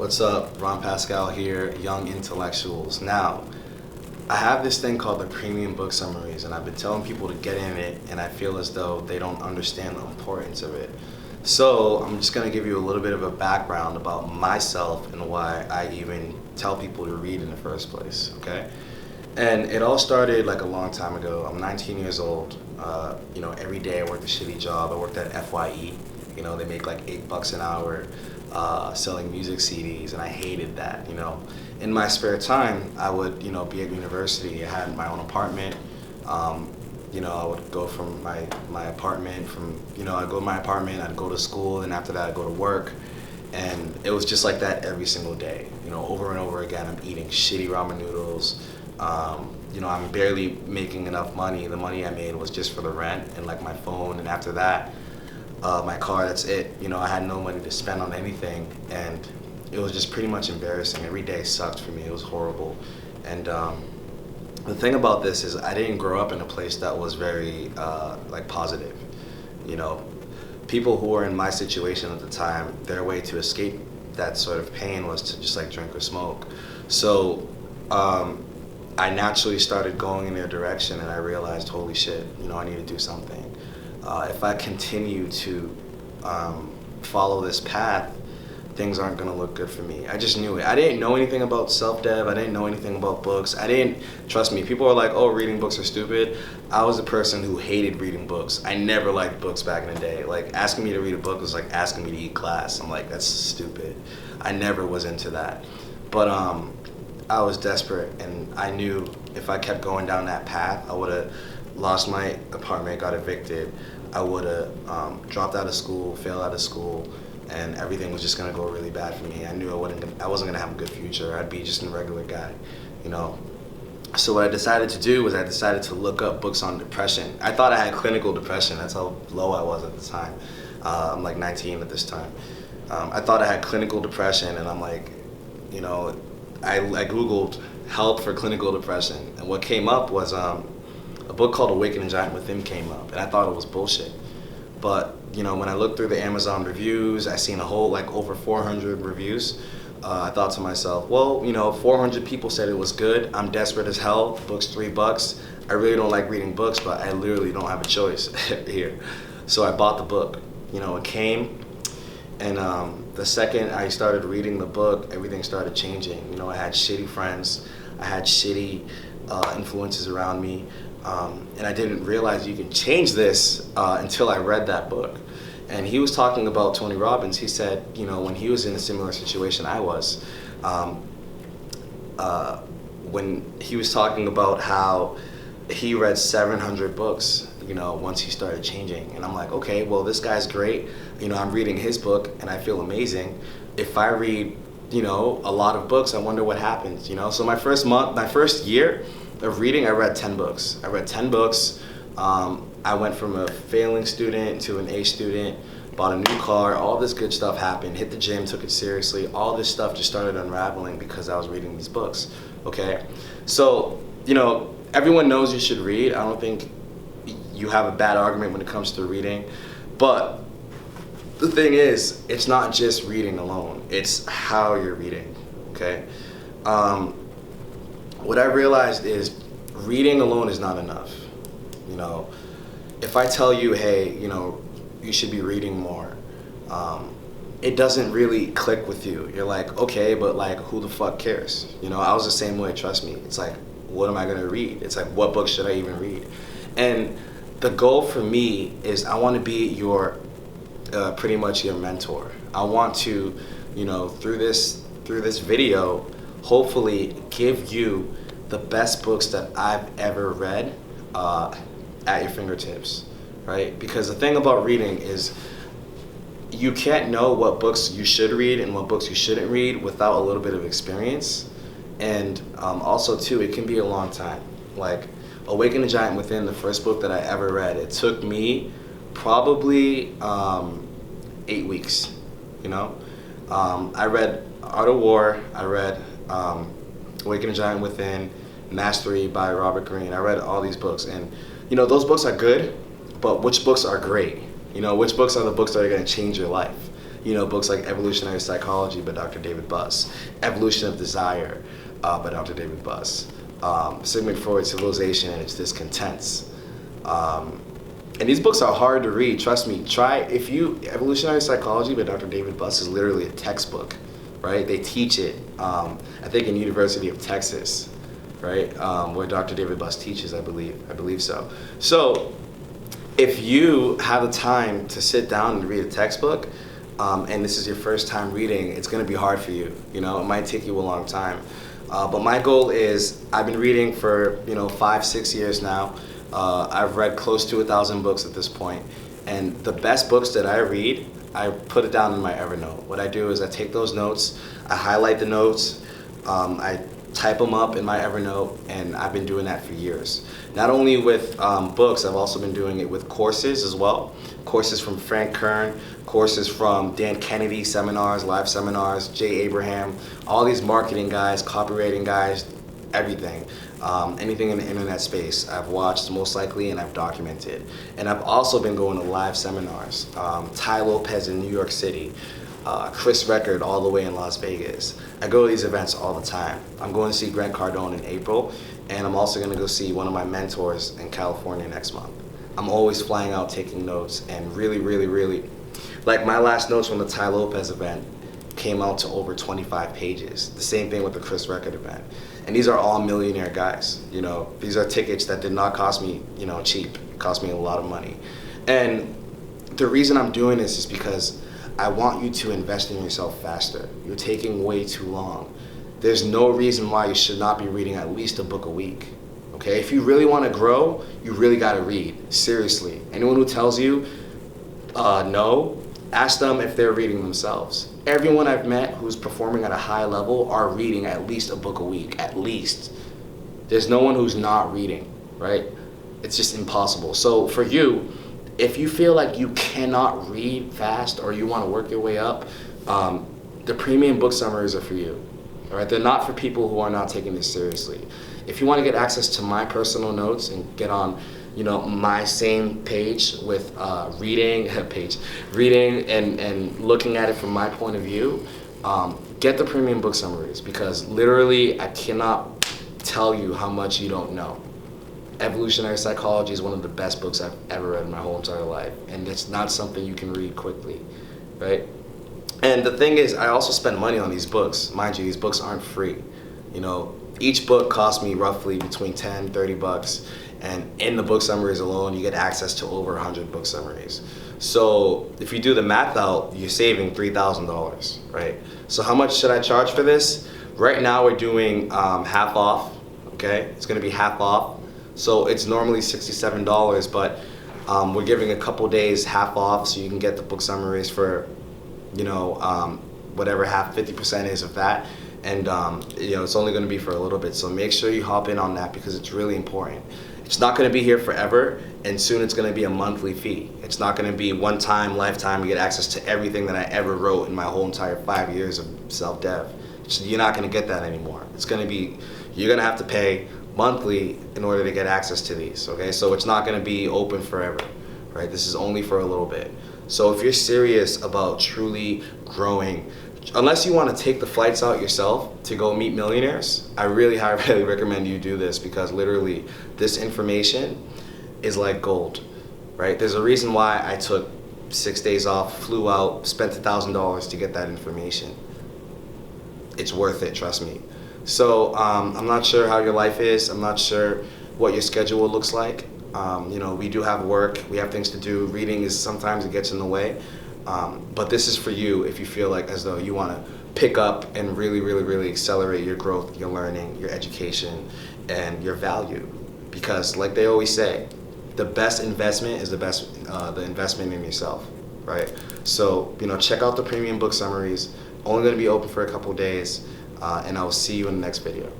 What's up? Ron Pascal here, Young Intellectuals. Now, I have this thing called the Premium Book Summaries, and I've been telling people to get in it, and I feel as though they don't understand the importance of it. So, I'm just going to give you a little bit of a background about myself and why I even tell people to read in the first place, okay? And it all started like a long time ago. I'm 19 years old. Every day I worked a shitty job. I worked at FYE. They make like $8 an hour selling music CDs, and I hated that. In my spare time, I would, be at university. I had my own apartment. I would go from my apartment, I'd go to my apartment, I'd go to school, and after that I'd go to work. And it was just like that every single day, over and over again. I'm eating shitty ramen noodles. I'm barely making enough money. The money I made was just for the rent and like my phone, and after that, my car, that's it. I had no money to spend on anything, and it was just pretty much embarrassing. Every day sucked for me. It was horrible. And the thing about this is I didn't grow up in a place that was very positive. People who were in my situation at the time, their way to escape that sort of pain was to just like drink or smoke. So I naturally started going in their direction, and I realized, holy shit, I need to do something. If I continue to follow this path, things aren't gonna look good for me. I just knew it. I didn't know anything about self-dev. I didn't know anything about books. Trust me, people are like, oh, reading books are stupid. I was a person who hated reading books. I never liked books back in the day. Like, asking me to read a book was like asking me to eat glass. I'm like, that's stupid. I never was into that. But I was desperate, and I knew if I kept going down that path, I would've lost my apartment, got evicted. I would've dropped out of school, failed out of school, and everything was just gonna go really bad for me. I knew I wasn't gonna have a good future. I'd be just a regular guy, So what I decided to do was I decided to look up books on depression. I thought I had clinical depression. That's how low I was at the time. I'm like 19 at this time. I thought I had clinical depression, and I'm like, I Googled help for clinical depression, and what came up was a book called Awakening Giant Within came up, and I thought it was bullshit. But when I looked through the Amazon reviews, I seen a whole over 400 reviews. I thought to myself, well, 400 people said it was good. I'm desperate as hell. The book's $3. I really don't like reading books, but I literally don't have a choice here. So I bought the book. It came, and the second I started reading the book, everything started changing. I had shitty friends. I had shitty influences around me. And I didn't realize you can change this until I read that book. And he was talking about Tony Robbins. He said, when he was in a similar situation I was, when he was talking about how he read 700 books, once he started changing. And I'm like, okay, well, this guy's great. I'm reading his book, and I feel amazing. If I read, a lot of books, I wonder what happens, So my first year of reading, I read 10 books. I went from a failing student to an A student, bought a new car, all this good stuff happened, hit the gym, took it seriously. All this stuff just started unraveling because I was reading these books, okay? So, everyone knows you should read. I don't think you have a bad argument when it comes to reading. But the thing is, it's not just reading alone. It's how you're reading, okay? What I realized is reading alone is not enough. If I tell you, hey, you should be reading more, it doesn't really click with you. You're like, okay, but like, who the fuck cares? I was the same way, trust me. It's like, what am I gonna read? It's like, what book should I even read? And the goal for me is I want to be your, pretty much your mentor. I want to, through this video, hopefully give you the best books that I've ever read at your fingertips, right? Because the thing about reading is you can't know what books you should read and what books you shouldn't read without a little bit of experience. And also too, it can be a long time. Like Awaken the Giant Within, the first book that I ever read, it took me probably 8 weeks, I read Art of War, I read Awaken the Giant Within, Mastery by Robert Greene. I read all these books, and those books are good, but which books are great? Which books are the books that are going to change your life? books like Evolutionary Psychology by Dr. David Buss, Evolution of Desire by Dr. David Buss, Sigmund Freud's Civilization and Its Discontents. And these books are hard to read, trust me. Evolutionary Psychology by Dr. David Buss is literally a textbook, right? They teach it, I think in University of Texas, right? Where Dr. David Buss teaches, I believe so. So, if you have the time to sit down and read a textbook, and this is your first time reading, it's gonna be hard for you, it might take you a long time. But my goal is, I've been reading for 5-6 years now. I've read close to 1,000 books at this point, and the best books that I read, I put it down in my Evernote. What I do is I take those notes, I highlight the notes, I type them up in my Evernote, and I've been doing that for years. Not only with books, I've also been doing it with courses as well. Courses from Frank Kern, courses from Dan Kennedy, seminars, live seminars, Jay Abraham, all these marketing guys, copywriting guys, everything. Anything in the internet space I've watched most likely and I've documented. And I've also been going to live seminars. Tai Lopez in New York City, Chris Record all the way in Las Vegas. I go to these events all the time. I'm going to see Grant Cardone in April, and I'm also going to go see one of my mentors in California next month. I'm always flying out taking notes, and really, like my last notes from the Tai Lopez event came out to over 25 pages. The same thing with the Chris Record event. And these are all millionaire guys. These are tickets that did not cost me, cheap. It cost me a lot of money. And the reason I'm doing this is because I want you to invest in yourself faster. You're taking way too long. There's no reason why you should not be reading at least a book a week. Okay? If you really want to grow, you really got to read. Seriously. Anyone who tells you no, ask them if they're reading themselves. Everyone I've met who's performing at a high level are reading at least a book a week, at least. There's no one who's not reading, right? It's just impossible. So for you, if you feel like you cannot read fast or you want to work your way up, the premium book summaries are for you. All right? They're not for people who are not taking this seriously. If you want to get access to my personal notes and get on my same page with reading and looking at it from my point of view, get the premium book summaries, because literally I cannot tell you how much you don't know. Evolutionary Psychology is one of the best books I've ever read in my whole entire life, and it's not something you can read quickly, right? And the thing is, I also spend money on these books. Mind you, these books aren't free. Each book cost me roughly between $10, $30. And in the book summaries alone, you get access to over 100 book summaries. So if you do the math out, you're saving $3,000, right? So how much should I charge for this? Right now we're doing half off, okay? It's gonna be half off. So it's normally $67, but we're giving a couple days half off so you can get the book summaries for, whatever 50% is of that. And it's only gonna be for a little bit. So make sure you hop in on that, because it's really important. It's not going to be here forever, and soon it's going to be a monthly fee. It's not going to be one time, lifetime, you get access to everything that I ever wrote in my whole entire 5 years of self-dev. You're not going to get that anymore. It's going to be, you're going to have to pay monthly in order to get access to these, okay? So it's not going to be open forever, right? This is only for a little bit. So if you're serious about truly growing, unless you want to take the flights out yourself to go meet millionaires, I really highly recommend you do this, because literally this information is like gold, right? There's a reason why I took 6 days off, flew out, spent $1,000 to get that information. It's worth it, trust me. So I'm not sure how your life is. I'm not sure what your schedule looks like. We do have work, we have things to do. Reading is sometimes it gets in the way. But this is for you if you feel like as though you want to pick up and really accelerate your growth, your learning, your education, and your value. Because like they always say, the best investment is the investment in yourself, right? So, check out the premium book summaries. Only going to be open for a couple days, and I will see you in the next video.